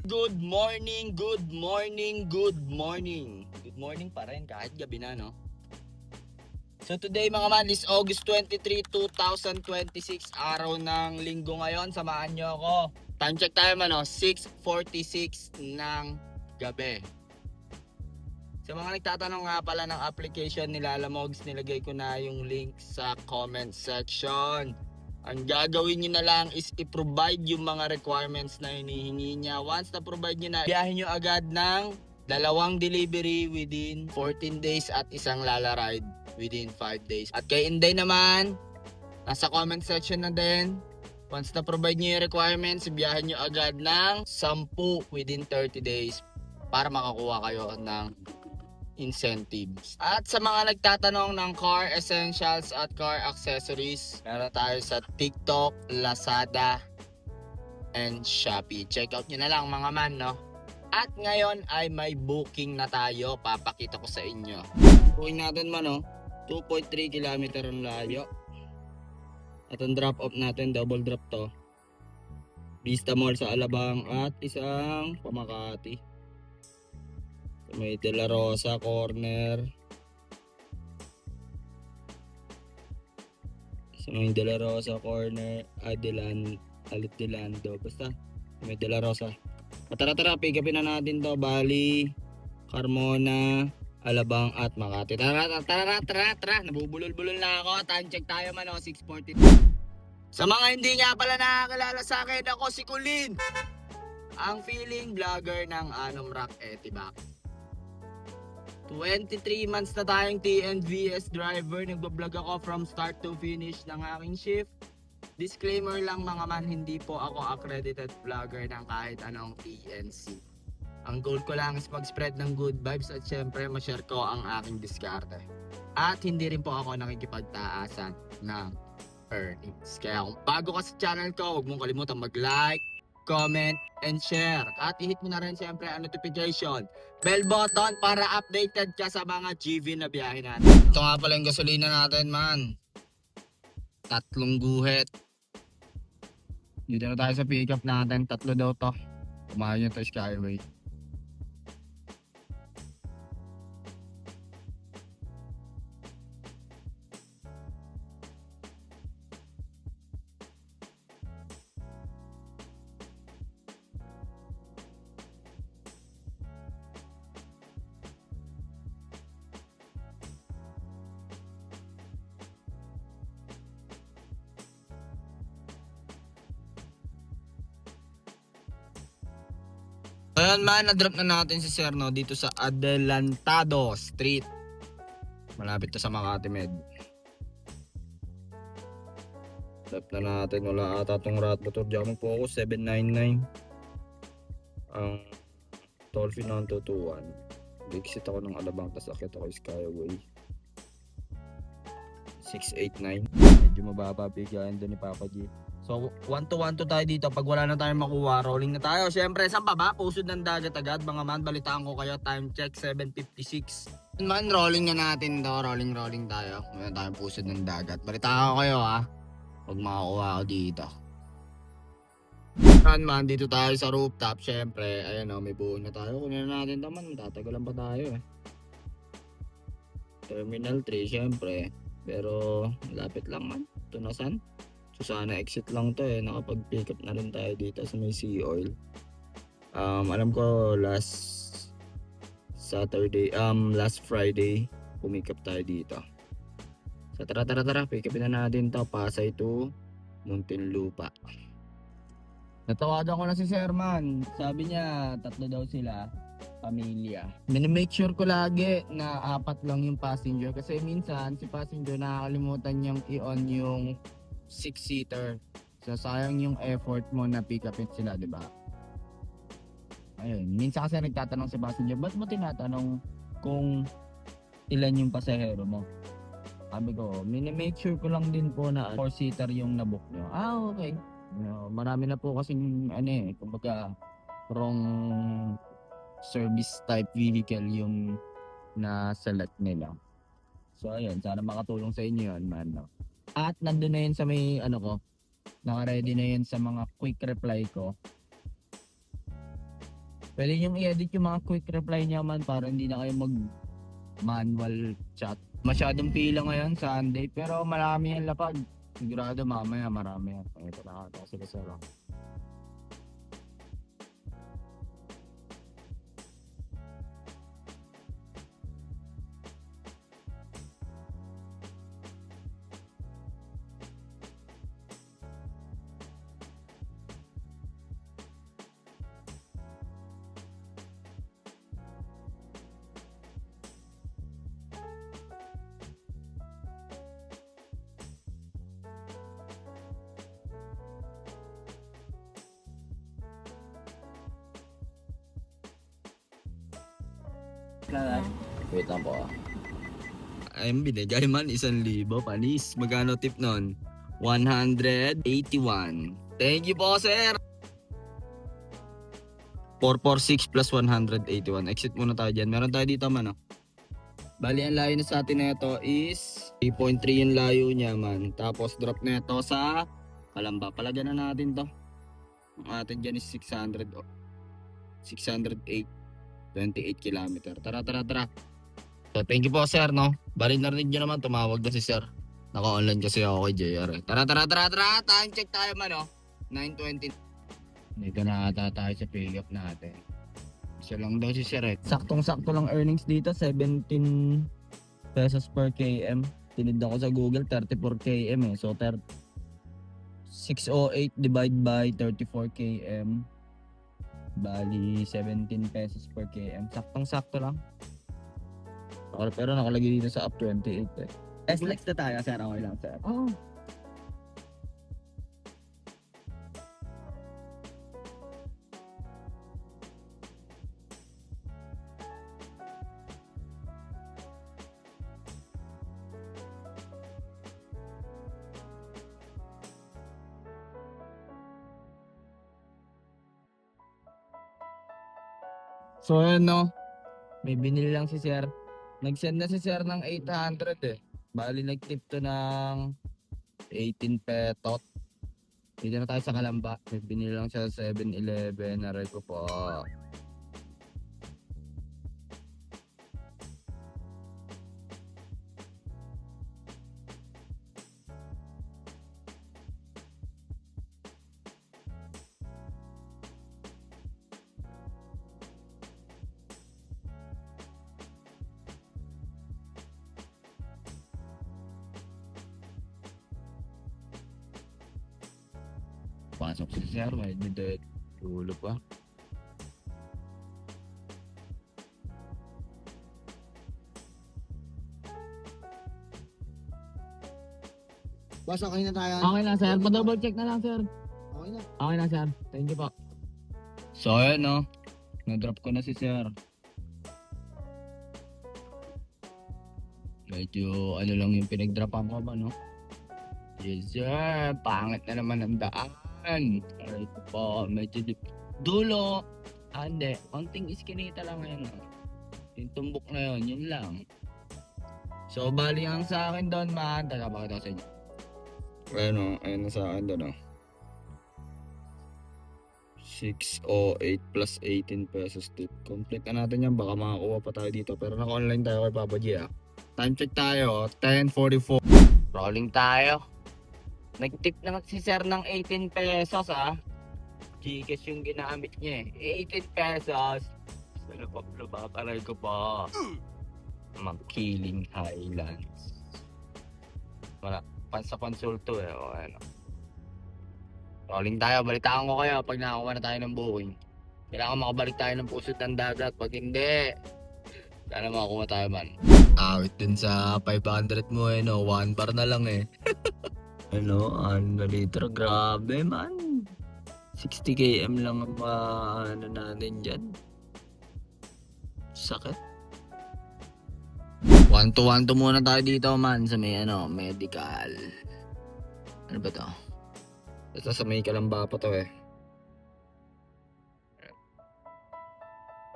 Good morning, good morning, good morning. Good morning pa rin kahit gabi na, no? So today mga man is August 23, 2026, araw ng linggo ngayon. Samahan nyo ako. Time check tayo man, no? 6:46 ng gabi. Sa mga nagtatanong nga pala ng application ni Lalamogs, nilagay ko na yung link sa comment section. Ang gagawin nyo na lang is i-provide yung mga requirements na hinihingi niya. Once na-provide nyo na, biyahin nyo agad ng 2 delivery within 14 days at isang Lala ride within 5 days. At kay Inday naman, nasa comment section na din. Once na-provide nyo yung requirements, biyahin nyo agad ng 10 within 30 days para makakuha kayo ng incentives. At sa mga nagtatanong ng car essentials at car accessories, meron tayo sa TikTok, Lazada, and Shopee. Check out nyo na lang mga man, no? At ngayon ay may booking na tayo. Papakita ko sa inyo. Booking natin man, no? 2.3 km ang layo. At ang drop off natin, double drop to. Vista Mall sa Alabang at isang Pamakati. May De La Rosa corner. So may De La Rosa corner, Alit Delando. Basta may De La Rosa. Tara, pick upin na natin to. Bali, Carmona, Alabang at Makati. Tara. Nabubulol-bulol na ako. Time check tayo man, 6:42. Sa mga hindi nga pala nakakilala sa akin, ako si Kulin. Ang feeling vlogger ng Anom Rock Etibac. 23 months na tayong TNVS driver. Nagbablog ako from start to finish ng aking shift. Disclaimer lang mga man, hindi po ako accredited vlogger ng kahit anong TNC. Ang goal ko lang is mag-spread ng good vibes at syempre ma-share ko ang aking diskarte. At hindi rin po ako nakikipagtaasan ng earnings. Kaya kung bago ka sa channel ko, huwag mong kalimutan mag-like, comment, and share. At i-hit mo na rin siyempre ang notification bell button para updated ka sa mga GV na biyahe natin. Ito nga pala yung gasolina natin man. 3 guhit. Dito na tayo sa pick up natin. 3 daw to. Kumain nyo to Skyway. Ayan man, na-drop na natin si Serno dito sa Adelantado Street. Malapit to sa Makati Med. Drop na natin, wala ata itong rat motor. Diyan mo focus, 799. Ang toll fee na 221. Exit ako ng Alabang, tapos akit ako Skyway. 689. Medyo mababa bigayan doon ni Papa G. So 1-2 tayo dito. Pag wala na tayong makuha, rolling na tayo. Siyempre, saan pa ba? Pusod ng dagat agad. Mga man, balitaan ko kayo. Time check, 7:56. Man, rolling na natin to. Rolling tayo. Mayroon tayong pusod ng dagat. Balitaan ko kayo ha. Pag makakuha ako dito. Man, dito tayo sa rooftop. Siyempre, ayan o, may buo na tayo. Kunin na natin ito man. Tatagalan pa tayo eh. Terminal 3, siyempre. Pero, lapit lang man. Ito na saan? So sana exit lang to eh. Nakapag-pick up na rin tayo dito sa may Sea Oil. Alam ko last Friday pumick up tayo dito. So tara, pick upin na natin to. Pasay to Muntinlupa. Natawagan ko na si Sherman. Sabi niya 3 daw sila, pamilya. Minimake sure ko lagi na 4 lang yung passenger. Kasi minsan si passenger nakakalimutan niyang i-on yung 6-seater. So sayang yung effort mo na pick upin sila, di ba? Ayun, minsan kasi nagtatanong si passenger, ba't mo tinatanong kung ilan yung pasahero mo? Sabi ko, minimake sure ko lang din po na 4-seater yung nabook nyo. Okay. Marami na po kasing kumbaga wrong service type vehicle yung na-select nila. So ayun, sana makatulong sa inyo yun man, no? At nandun na yun sa may naka-ready na yun sa mga quick reply ko. Pwede yung i-edit yung mga quick reply niya man para hindi na kayo mag-manual chat. Masyadong pila ngayon, Sunday, pero marami yung lapag. Sigurado mamaya marami yan. Ito nakakata sila sa rock. Wait lang po ah. Ayun, binigay man 1,000 panis. Magkano tip nun? 181. Thank you po, sir! 446 plus 181. Exit muna tayo dyan. Meron tayo dito man, oh. Bali, ang layo na sa atin na ito is 3.3 yung layo niya, man. Tapos, drop na ito sa Kalamba. Palagyan na natin to. Ang atin dyan is 600. 608. 28 kilometer. Tara. So, thank you po, sir, no? Bali, narinig nyo naman, tumawag na si sir. Naka-online kasi ako kay JR. Tara. Time check tayo man, no? 9:20. Dito na ata tayo sa pick-up natin. Isa lang daw si sir, eh. Saktong-sakto lang earnings dito, 17 pesos per km. Tinignan ko sa Google, 34 km, eh. So, 608 divide by 34 km. Bali, 17 pesos per km. Saktong-sakto lang. Pero nakalagay dito sa up 28 eh. S-Lex na tayo, sir. Okay lang, sir. Oh. So, ayan, no? May binili lang si sir. Nag-send na si sir ng 800 eh. Bali, nag-tip to ng 18 petot. Dito na tayo sa Kalamba. May binili lang siya sa 7-Eleven. Aray ko po. Pasok si sir. May dito tulo pa. Boss, okay na tayo. Okay na, sir. Pa-double check na lang, sir. Okay na. Okay na, sir. Thank you po. So, ayan, no? Na-drop ko na si sir. Medyo, ano lang yung pinag-dropan ko ba, no? Yes, sir. Pangit na naman ang daan. Aray ko po. Medyo dulo. Hindi. Konting iskinita lang ngayon, no? Yung tumbok na yun, yun lang. So, bali ang sa akin doon, man. Taga, bakit ako sa inyo? Ayun na sa akin doon, no? 608 plus 18 pesos tip. Complete na natin yan. Baka makakuha pa tayo dito. Pero naka-online tayo kay Papa G, ah. Time check tayo. 10:44. Rolling tayo. Nag-tip naman si sir ng 18 pesos, ah. Gcash yung ginamit niya, eh. 18 pesos. Lumaparay ko pa. Mag-Killing Highlands. Wala. Sa konsulto, eh. O, ano. Rolling tayo. Balitaan ko kayo pag nakakuha na tayo ng booking. Kailangan makabalik tayo ng pusod ng dagat. Pag hindi, sana makakuha tayo, man. Awit din sa 500 mo, eh, no? 1 bar na lang, eh. Ano, 1 liter. Grabe, man. 60 km lang ang ano natin dyan. Sakit. 1 to muna tayo dito, man. Sa may, ano, medical. Ano ba to? Ito sa may Kalamba pa to, eh.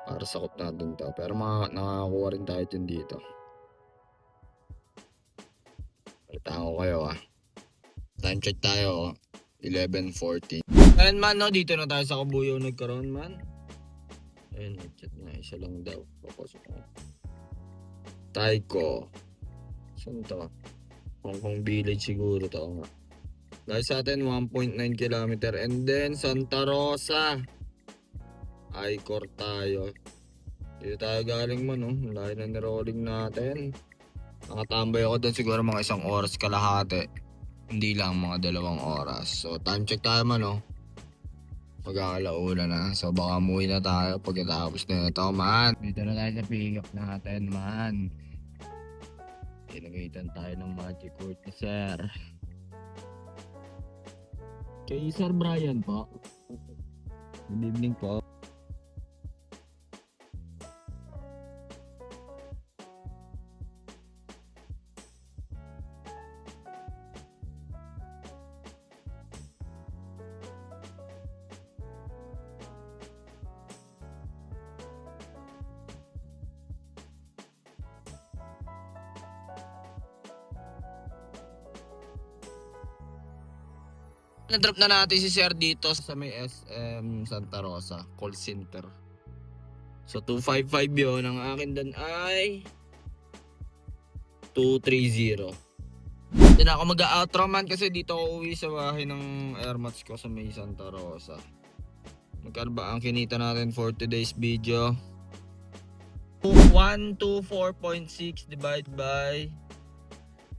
Para sakop natin to. Pero nakakakuha rin tayo dyan dito. Palitaan ko kayo, ah. Time check tayo, 11:40. Ayan, man, no? Dito na tayo sa Kabuyaw nagkaroon, man. Ayun, nag-chat na. Isa lang daw. Papasok ko. Taiko. Saan to? Hong Kong Village siguro to nga. Dahil sa atin 1.9 kilometer. And then Santa Rosa. Icor tayo. Dito tayo galing man, oh. Layo na nirolling natin. Nakatambay ako doon siguro mga 1 oras kalahati. Hindi lang mga 2 oras. So time check tayo man, oh. Mag-aalauna na. So baka umuwi na tayo pagkatapos na ito, man. Dito na tayo sa pick up natin, man. Inagitan tayo ng Magic Court ni Sir. Kay Sir Brian po. Good evening po. Na-drop na natin si Sir dito sa may SM Santa Rosa call center. So 255 yun. Ang akin doon ay 230. Hindi na ako mag-outro man kasi dito ako uwi sa bahay ng airmats ko sa may Santa Rosa. Magkano ba ang kinita natin for today's video? 124.6 divided by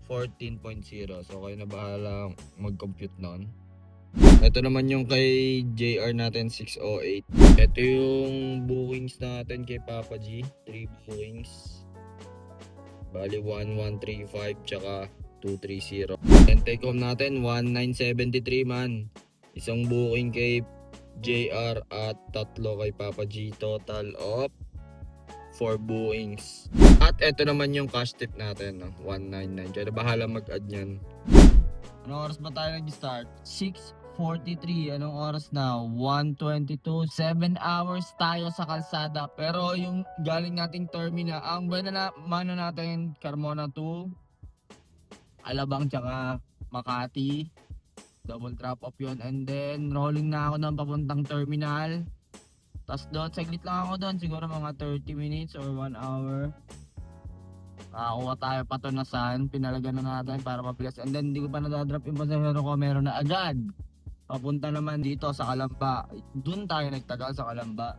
14.0. So kayo na bahala mag-compute nun. Ito naman yung kay JR natin 608. Ito yung bookings natin kay Papa G. 3 bookings. Bali 1135 tsaka 230. And take home natin 1973 man. Isang booking kay JR at 3 kay Papa G. Total of 4 bookings. At ito naman yung cash tip natin, no? 199. Kaya bahala mag-add nyan. Anong oras ba tayo nag-start? 6:43. Anong oras na? 1:22. 7 hours tayo sa kalsada. Pero yung galing nating terminal, ang buwan na mano natin, Carmona to Alabang tsaka Makati. Double drop off yun. And then, rolling na ako ng papuntang terminal. Tapos doon, saglit lang ako doon. Siguro mga 30 minutes or 1 hour. Nakakuha tayo patunasan. Pinalaga na natin para mapigas. And then, hindi ko pa nadadrop yung pasahero ko. Meron na agad. Papunta naman dito sa Kalamba. Doon tayo nagtagal sa Kalamba.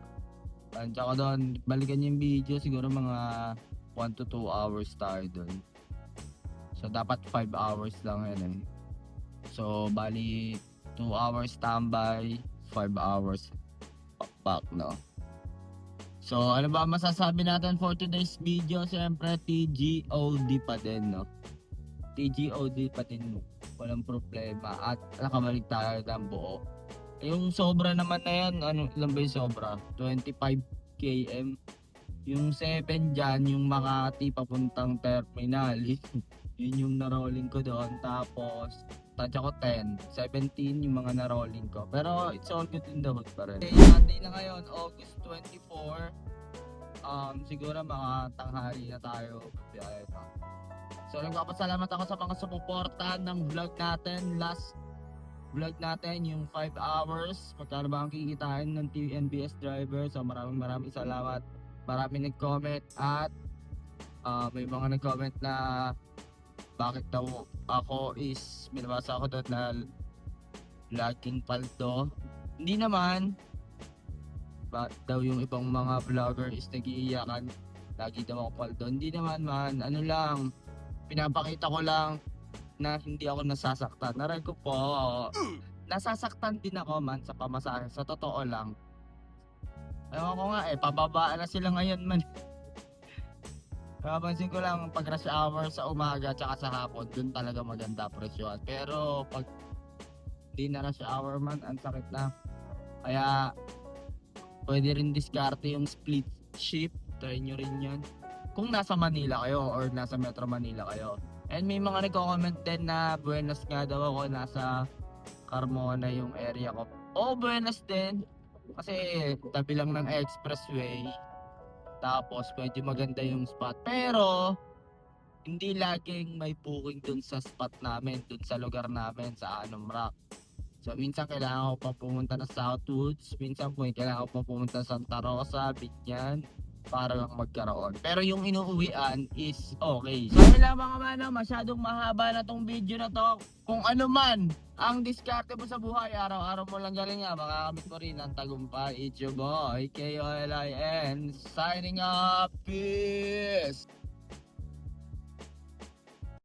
And tsaka doon, balikan yung video. Siguro mga 1 to 2 hours tayo doon. So, dapat 5 hours lang yan eh. So, bali 2 hours standby, 5 hours back, no? So, ano ba masasabi natin for today's video? Siyempre, TGOD pa din, no? TGOD pa din, walang problema. At nakabalik tayo ng buo. Yung sobra naman na yan, ano, ilan ba yung sobra? 25 km. Yung 7 dyan, yung Makati papuntang terminal. Yun yung na-rolling ko doon. Tapos, touch ako 10, 17 yung mga na-rolling ko. Pero it's all good in the hood pa rin. Okay, Monday na ngayon, August 24. Siguro mga tanghali na tayo. So nagpapasalamat ako sa mga sumuporta ng vlog natin. Last vlog natin, yung 5 hours. Magkano ba ang kikitain ng TNBS driver? So maraming salamat. Maraming nag-comment at may mga nag-comment na bakit daw ako is minabasa ako doon na laging paldo. Hindi naman. Bakit daw yung ibang mga vlogger is nagiiyakan lagi daw ako paldo. Hindi naman man. Ano lang, pinapakita ko lang na hindi ako nasasaktan. Naray ko po, nasasaktan din ako man sa pamasahe. Sa totoo lang. Ewan ko nga pababaan na sila ngayon man. Napansin ko lang pag rush hour sa umaga tsaka sa hapon, dun talaga maganda presyohan. Pero pag di na rush hour man, ang sakit na. Kaya pwede rin diskarte yung split shift. Try nyo rin yan. Kung nasa Manila kayo or nasa Metro Manila kayo. And may mga nagko-comment din na Buenas nga daw ako, nasa Carmona yung area ko. Buenas din. Kasi tabi lang ng expressway. Tapos medyo maganda yung spot. Pero hindi laging may booking dun sa spot namin, dun sa lugar namin sa Anom Rock. So, minsan kailangan ko pa pumunta ng Southwoods. Minsan po, kailangan ko pa pumunta sa Santa Rosa, Binyan, para lang magkaroon. Pero yung inuuwian is okay. So, yun lang mga mano, masyadong mahaba na tong video na to. Kung ano man ang diskarte mo sa buhay, araw-araw mo lang galing nga, makakamit mo rin ang tagumpay. It's your boy, KOLIN, signing up. Peace!